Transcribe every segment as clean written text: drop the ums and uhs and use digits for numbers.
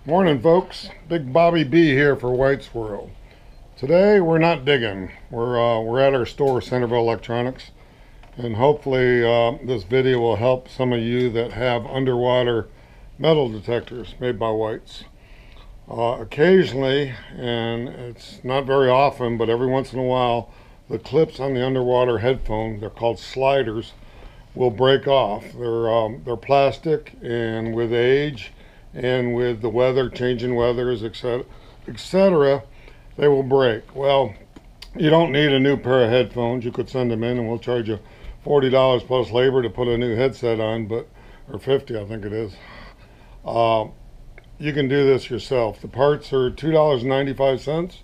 Morning, folks. Big Bobby B here for White's World. Today we're not digging. We're at our store, Centerville Electronics, and hopefully this video will help some of you that have underwater metal detectors made by White's. Occasionally, and it's not very often, but every once in a while, the clips on the underwater headphone, they're called sliders, will break off. They're plastic, and with age and with the weather, changing weathers, etc., they will break. Well, you don't need a new pair of headphones. You could send them in and we'll charge you $40 plus labor to put a new headset on, or $50, I think it is. You can do this yourself. The parts are $2.95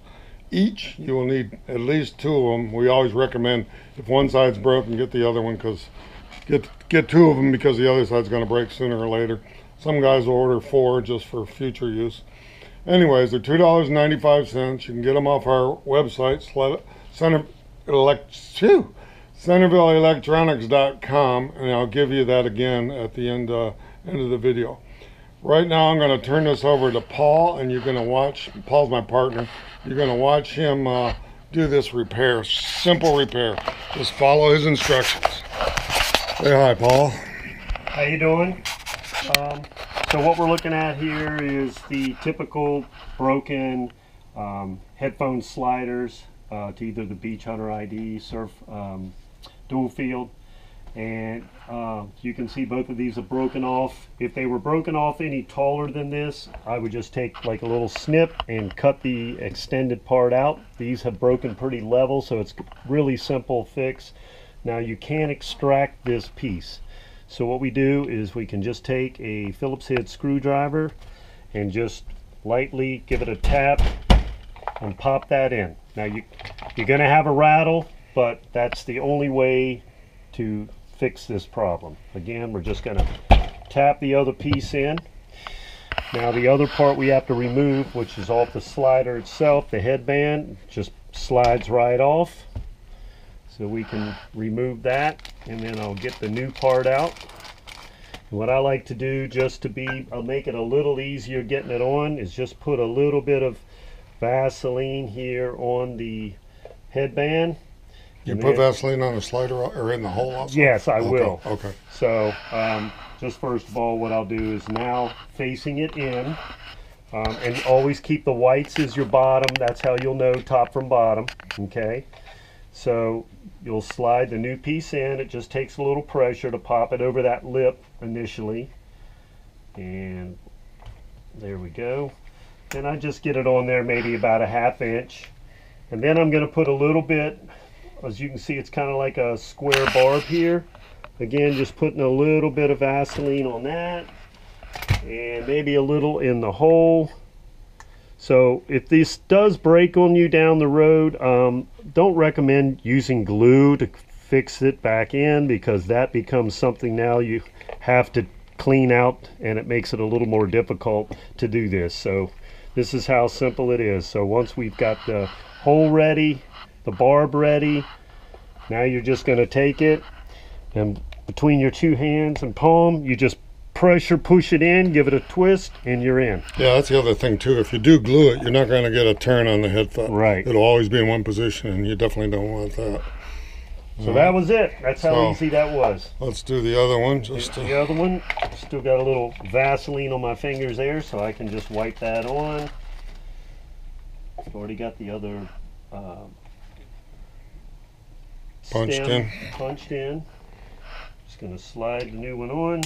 each. You will need at least two of them. We always recommend, if one side's broken, get the other one, because get two of them because the other side's going to break sooner or later. Some guys will order four just for future use. Anyways, they're $2.95. You can get them off our website, CentervilleElectronics.com, and I'll give you that again at the end of the video. Right now, I'm going to turn this over to Paul, and you're going to watch. Paul's my partner. You're going to watch him do this repair, simple repair. Just follow his instructions. Say hi, Paul. How you doing? So what we're looking at here is the typical broken headphone sliders to either the Beach Hunter ID, Surf dual field, and you can see both of these are broken off. If they were broken off any taller than this, I would just take like a little snip and cut the extended part out. These have broken pretty level, so it's really simple fix. Now you can extract this piece. So what we do is we can just take a Phillips head screwdriver and just lightly give it a tap and pop that in. Now you're going to have a rattle, but that's the only way to fix this problem. Again, we're just going to tap the other piece in. Now the other part we have to remove, which is off the slider itself, the headband, just slides right off. So we can remove that, and then I'll get the new part out. And what I like to do, just to I'll make it a little easier getting it on, is just put a little bit of Vaseline here on the headband. You put Vaseline on the slider or in the hole also? Yes, I will. Okay. So just first of all, what I'll do is now facing it in, and always keep the whites as your bottom. That's how you'll know top from bottom. Okay. So you'll slide the new piece in. It just takes a little pressure to pop it over that lip initially. And there we go. And I just get it on there maybe about a ½ inch. And then I'm going to put a little bit, as you can see, it's kind of like a square barb here. Again, just putting a little bit of Vaseline on that. And maybe a little in the hole. So if this does break on you down the road, don't recommend using glue to fix it back in, because that becomes something now you have to clean out, and it makes it a little more difficult to do this. So this is how simple it is. So once we've got the hole ready, the barb ready, now you're just going to take it, and between your two hands and palm, you just pressure push it in, give it a twist, and you're in. Yeah, that's the other thing too. If you do glue it, you're not going to get a turn on the headphone. Right. It'll always be in one position, and you definitely don't want that. So that was it. That's how easy that was. Let's do the other one. The other one, still got a little Vaseline on my fingers there, so I can just wipe that on. I've already got the other punched in. Just going to slide the new one on.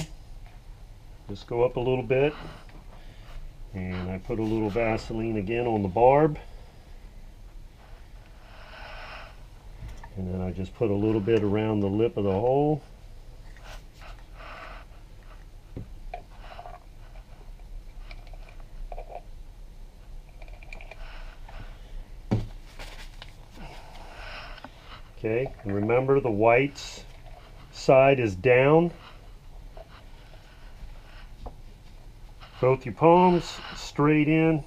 Just go up a little bit, and I put a little Vaseline again on the barb, and then I just put a little bit around the lip of the hole. Okay, and remember the whites side is down. Both your palms straight in,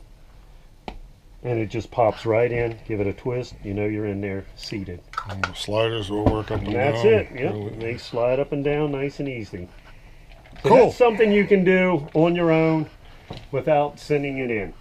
and it just pops right in. Give it a twist, you know you're in there seated. And the sliders will work up and down. That's it. Yep. They slide up and down nice and easy. So cool. That's something you can do on your own. without sending it in.